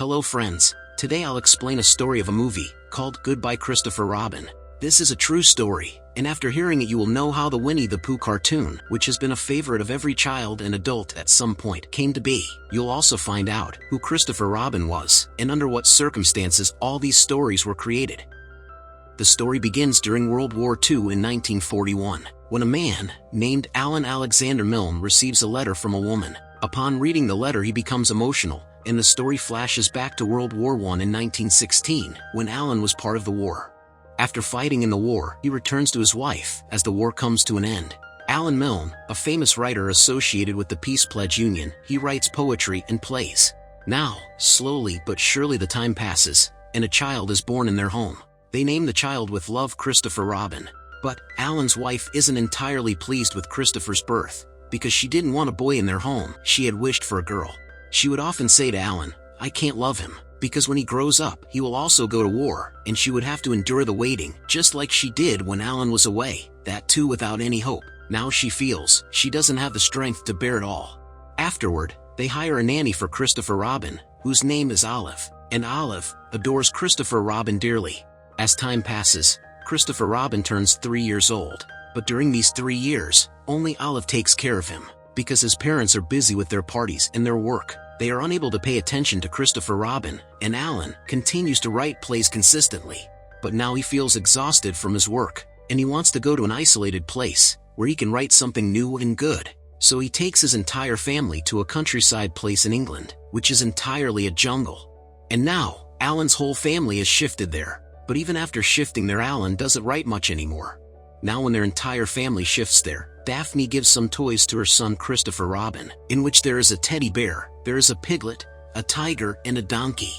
Hello friends, today I'll explain a story of a movie called Goodbye Christopher Robin. This is a true story, and after hearing it you will know how the Winnie-the-Pooh cartoon, which has been a favorite of every child and adult at some point, came to be. You'll also find out who Christopher Robin was, and under what circumstances all these stories were created. The story begins during World War II in 1941, when a man named Alan Alexander Milne receives a letter from a woman. Upon reading the letter he becomes emotional, and the story flashes back to World War I in 1916, when Alan was part of the war. After fighting in the war, he returns to his wife as the war comes to an end. Alan Milne, a famous writer associated with the Peace Pledge Union, he writes poetry and plays. Now, slowly but surely the time passes, and a child is born in their home. They name the child with love Christopher Robin. But Alan's wife isn't entirely pleased with Christopher's birth, because she didn't want a boy in their home. She had wished for a girl. She would often say to Alan, "I can't love him, because when he grows up, he will also go to war," and she would have to endure the waiting, just like she did when Alan was away, that too without any hope. Now she feels she doesn't have the strength to bear it all. Afterward, they hire a nanny for Christopher Robin, whose name is Olive, and Olive adores Christopher Robin dearly. As time passes, Christopher Robin turns 3 years old, but during these 3 years, only Olive takes care of him. Because his parents are busy with their parties and their work, they are unable to pay attention to Christopher Robin, and Alan continues to write plays consistently. But now he feels exhausted from his work, and he wants to go to an isolated place, where he can write something new and good. So he takes his entire family to a countryside place in England, which is entirely a jungle. And now, Alan's whole family has shifted there, but even after shifting there Alan doesn't write much anymore. Now when their entire family shifts there, Daphne gives some toys to her son Christopher Robin, in which there is a teddy bear, there is a piglet, a tiger, and a donkey.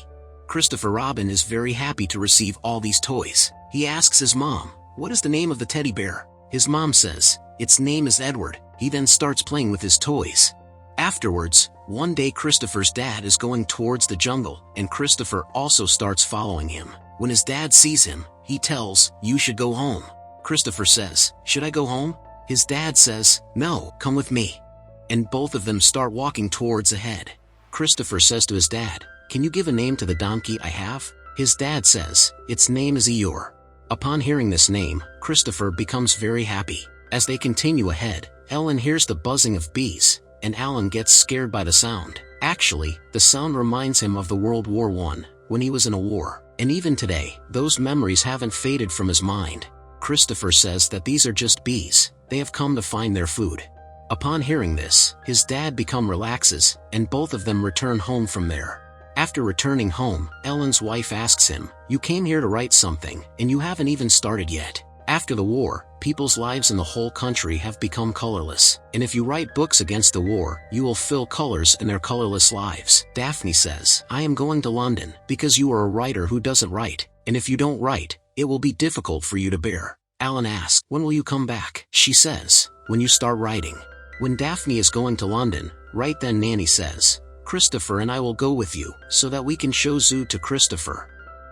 Christopher Robin is very happy to receive all these toys. He asks his mom, "What is the name of the teddy bear?" His mom says, "Its name is Edward." He then starts playing with his toys. Afterwards, one day Christopher's dad is going towards the jungle, and Christopher also starts following him. When his dad sees him, he tells, "You should go home." Christopher says, "Should I go home?" His dad says, "No, come with me." And both of them start walking towards ahead. Christopher says to his dad, "Can you give a name to the donkey I have?" His dad says, "Its name is Eeyore." Upon hearing this name, Christopher becomes very happy. As they continue ahead, Ellen hears the buzzing of bees, and Alan gets scared by the sound. Actually, the sound reminds him of the World War I, when he was in a war. And even today, those memories haven't faded from his mind. Christopher says that these are just bees. They have come to find their food. Upon hearing this, his dad relaxes, and both of them return home from there. After returning home, Ellen's wife asks him, "You came here to write something, and you haven't even started yet." After the war, people's lives in the whole country have become colorless, and if you write books against the war, you will fill colors in their colorless lives. Daphne says, "I am going to London, because you are a writer who doesn't write, and if you don't write, it will be difficult for you to bear." Alan asks, "When will you come back?" She says, "When you start writing." When Daphne is going to London, right then Nanny says, "Christopher and I will go with you, so that we can show zoo to Christopher."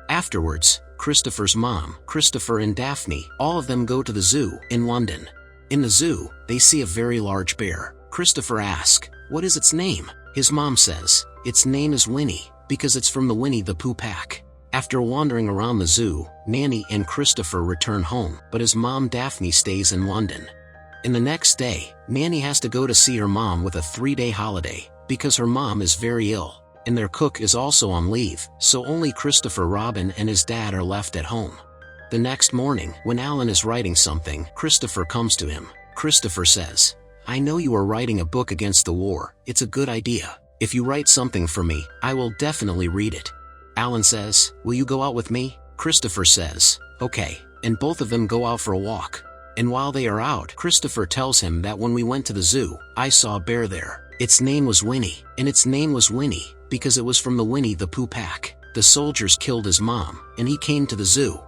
Afterwards, Christopher's mom, Christopher and Daphne, all of them go to the zoo in London. In the zoo, they see a very large bear. Christopher asks, "What is its name?" His mom says, "Its name is Winnie, because it's from the Winnie-the-Pooh pack." After wandering around the zoo, Nanny and Christopher return home, but his mom Daphne stays in London. In the next day, Nanny has to go to see her mom with a 3-day holiday, because her mom is very ill, and their cook is also on leave, so only Christopher Robin and his dad are left at home. The next morning, when Alan is writing something, Christopher comes to him. Christopher says, "I know you are writing a book against the war. It's a good idea. If you write something for me, I will definitely read it." Alan says, "Will you go out with me?" Christopher says, "Okay," and both of them go out for a walk. And while they are out, Christopher tells him that when we went to the zoo, I saw a bear there. Its name was Winnie, and its name was Winnie, because it was from the Winnie-the-Pooh pack. The soldiers killed his mom, and he came to the zoo.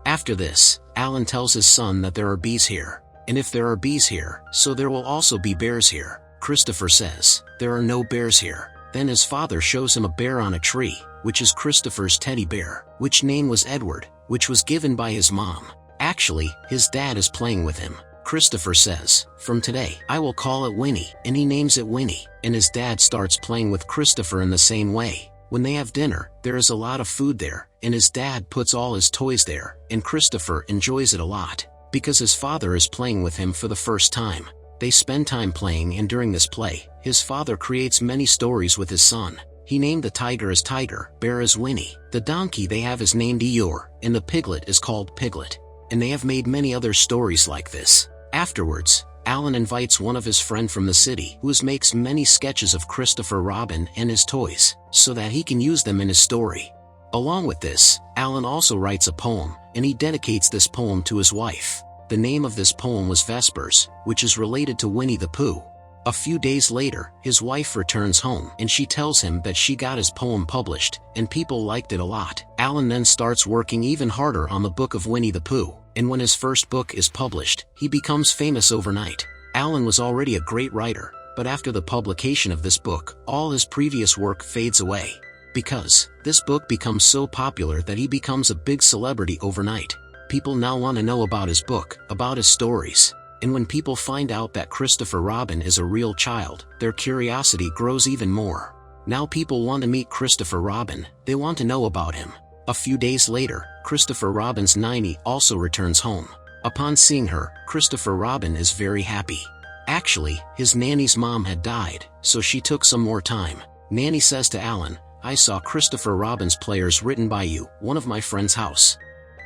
After this, Alan tells his son that there are bees here, and if there are bees here, so there will also be bears here. Christopher says, "There are no bears here." Then his father shows him a bear on a tree, which is Christopher's teddy bear, which name was Edward, which was given by his mom. Actually, his dad is playing with him. Christopher says, "From today, I will call it Winnie," and he names it Winnie, and his dad starts playing with Christopher in the same way. When they have dinner, there is a lot of food there, and his dad puts all his toys there, and Christopher enjoys it a lot, because his father is playing with him for the first time. They spend time playing, and during this play, his father creates many stories with his son. He named the tiger as Tiger, bear as Winnie, the donkey they have is named Eeyore, and the piglet is called Piglet. And they have made many other stories like this. Afterwards, Alan invites one of his friends from the city who makes many sketches of Christopher Robin and his toys, so that he can use them in his story. Along with this, Alan also writes a poem, and he dedicates this poem to his wife. The name of this poem was Vespers, which is related to Winnie-the-Pooh. A few days later, his wife returns home and she tells him that she got his poem published, and people liked it a lot. Alan then starts working even harder on the book of Winnie-the-Pooh, and when his first book is published, he becomes famous overnight. Alan was already a great writer, but after the publication of this book, all his previous work fades away. Because this book becomes so popular that he becomes a big celebrity overnight. People now want to know about his book, about his stories. And when people find out that Christopher Robin is a real child, their curiosity grows even more. Now people want to meet Christopher Robin, they want to know about him. A few days later, Christopher Robin's nanny also returns home. Upon seeing her, Christopher Robin is very happy. Actually, his nanny's mom had died, so she took some more time. Nanny says to Alan, "I saw Christopher Robin's players written by you, one of my friend's house.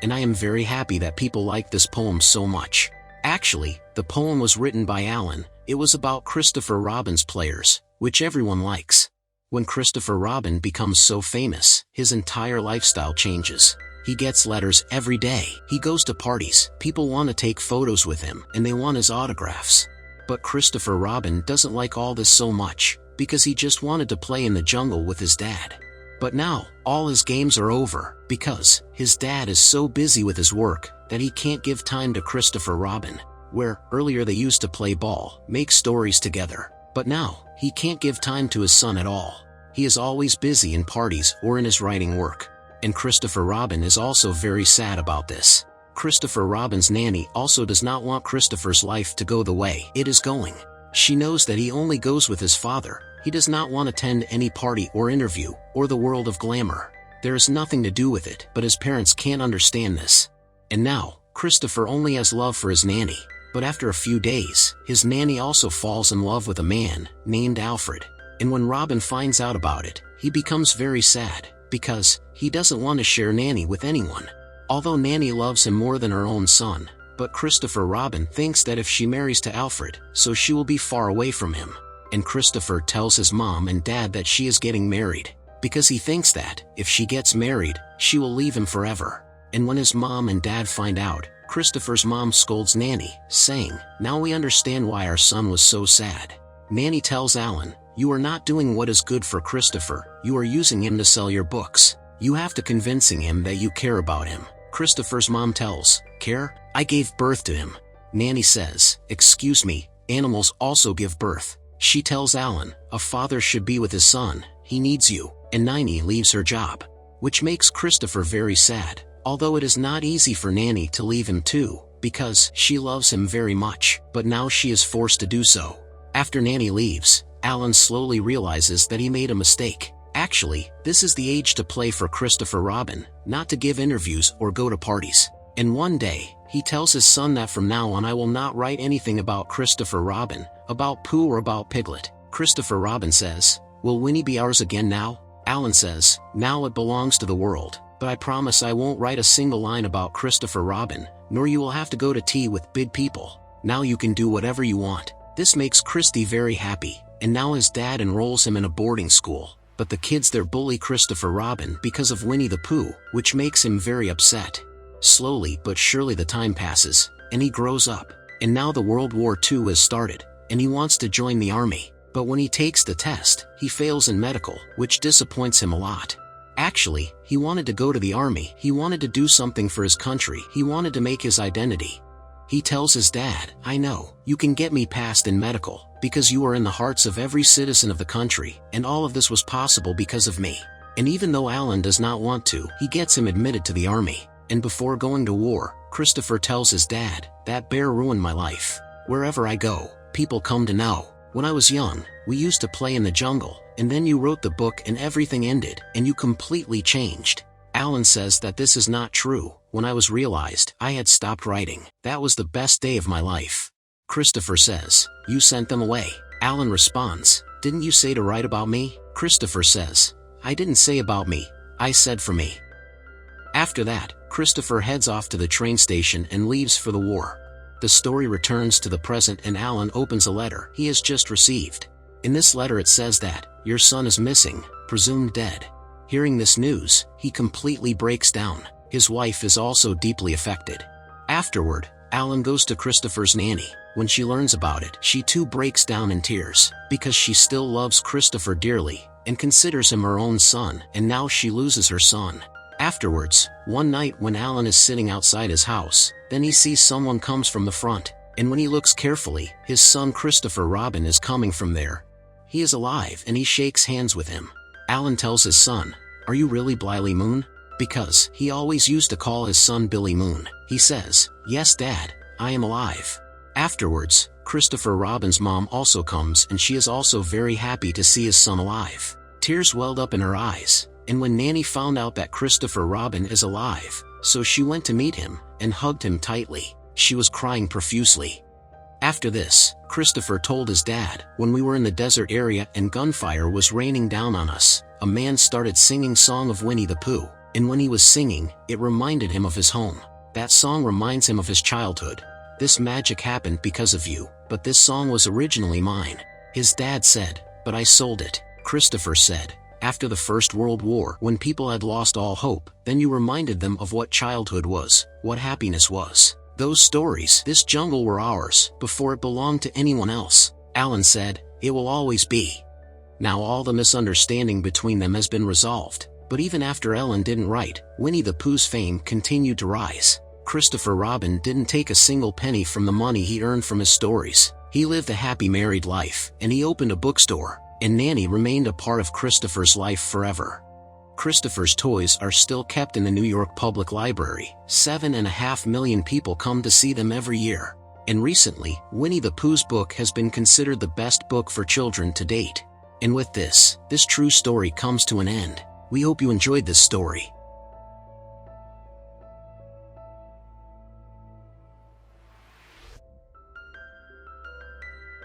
And I am very happy that people like this poem so much." Actually, the poem was written by Alan. It was about Christopher Robin's players, which everyone likes. When Christopher Robin becomes so famous, his entire lifestyle changes. He gets letters every day. He goes to parties. People want to take photos with him, and they want his autographs. But Christopher Robin doesn't like all this so much, because he just wanted to play in the jungle with his dad. But now, all his games are over, because his dad is so busy with his work that he can't give time to Christopher Robin, where earlier they used to play ball, make stories together. But now, he can't give time to his son at all. He is always busy in parties or in his writing work. And Christopher Robin is also very sad about this. Christopher Robin's nanny also does not want Christopher's life to go the way it is going. She knows that he only goes with his father. He does not want to attend any party or interview, or the world of glamour. There is nothing to do with it, but his parents can't understand this. And now, Christopher only has love for his nanny. But after a few days, his nanny also falls in love with a man named Alfred. And when Robin finds out about it, he becomes very sad, because he doesn't want to share Nanny with anyone. Although Nanny loves him more than her own son, but Christopher Robin thinks that if she marries to Alfred, so she will be far away from him. And Christopher tells his mom and dad that she is getting married, because he thinks that, if she gets married, she will leave him forever. And when his mom and dad find out, Christopher's mom scolds Nanny, saying, "Now we understand why our son was so sad." Nanny tells Alan, "You are not doing what is good for Christopher, you are using him to sell your books. You have to convincing him that you care about him." Christopher's mom tells, "Care? I gave birth to him." Nanny says, "Excuse me, animals also give birth." She tells Alan, "A father should be with his son, he needs you," and Nanny leaves her job. Which makes Christopher very sad, although it is not easy for Nanny to leave him too, because she loves him very much, but now she is forced to do so. After Nanny leaves, Alan slowly realizes that he made a mistake. Actually, this is the age to play for Christopher Robin, not to give interviews or go to parties. And one day, he tells his son that from now on I will not write anything about Christopher Robin, about Pooh or about Piglet. Christopher Robin says, "Will Winnie be ours again now?" Alan says, "Now it belongs to the world, but I promise I won't write a single line about Christopher Robin, nor you will have to go to tea with big people. Now you can do whatever you want." This makes Christy very happy, and now his dad enrolls him in a boarding school. But the kids there bully Christopher Robin because of Winnie-the-Pooh, which makes him very upset. Slowly but surely the time passes, and he grows up. And now the World War II has started, and he wants to join the army. But when he takes the test, he fails in medical, which disappoints him a lot. Actually, he wanted to go to the army. He wanted to do something for his country. He wanted to make his identity. He tells his dad, "I know, you can get me passed in medical, because you are in the hearts of every citizen of the country, and all of this was possible because of me." And even though Alan does not want to, he gets him admitted to the army. And before going to war, Christopher tells his dad, "That bear ruined my life. Wherever I go, people come to know. When I was young, we used to play in the jungle, and then you wrote the book and everything ended, and you completely changed. Alan says that this is not true. When I was realized I had stopped writing, that was the best day of my life. Christopher says, you sent them away. Alan responds, didn't you say to write about me? Christopher says, I didn't say about me, I said for me. After that, Christopher heads off to the train station and leaves for the war. The story returns to the present and Alan opens a letter he has just received. In this letter it says that, your son is missing, presumed dead. Hearing this news, he completely breaks down. His wife is also deeply affected. Afterward, Alan goes to Christopher's nanny. When she learns about it, she too breaks down in tears, because she still loves Christopher dearly, and considers him her own son, and now she loses her son. Afterwards, one night when Alan is sitting outside his house, then he sees someone comes from the front, and when he looks carefully, his son Christopher Robin is coming from there. He is alive and he shakes hands with him. Alan tells his son, are you really Blyly Moon? Because he always used to call his son Billy Moon. He says, yes Dad, I am alive. Afterwards, Christopher Robin's mom also comes and she is also very happy to see his son alive. Tears welled up in her eyes, and when Nanny found out that Christopher Robin is alive, so she went to meet him and hugged him tightly. She was crying profusely. After this, Christopher told his dad, when we were in the desert area and gunfire was raining down on us, a man started singing Song of Winnie-the-Pooh, and when he was singing, it reminded him of his home. That song reminds him of his childhood. This magic happened because of you, but this song was originally mine. His dad said, but I sold it. Christopher said, after the First World War, when people had lost all hope, then you reminded them of what childhood was, what happiness was. Those stories, this jungle were ours, before it belonged to anyone else. Alan said, it will always be. Now all the misunderstanding between them has been resolved, but even after Ellen didn't write, Winnie-the-Pooh's fame continued to rise. Christopher Robin didn't take a single penny from the money he earned from his stories. He lived a happy married life, and he opened a bookstore, and Nanny remained a part of Christopher's life forever. Christopher's toys are still kept in the New York Public Library. 7.5 million people come to see them every year. And recently, Winnie-the-Pooh's book has been considered the best book for children to date. And with this true story comes to an end. We hope you enjoyed this story.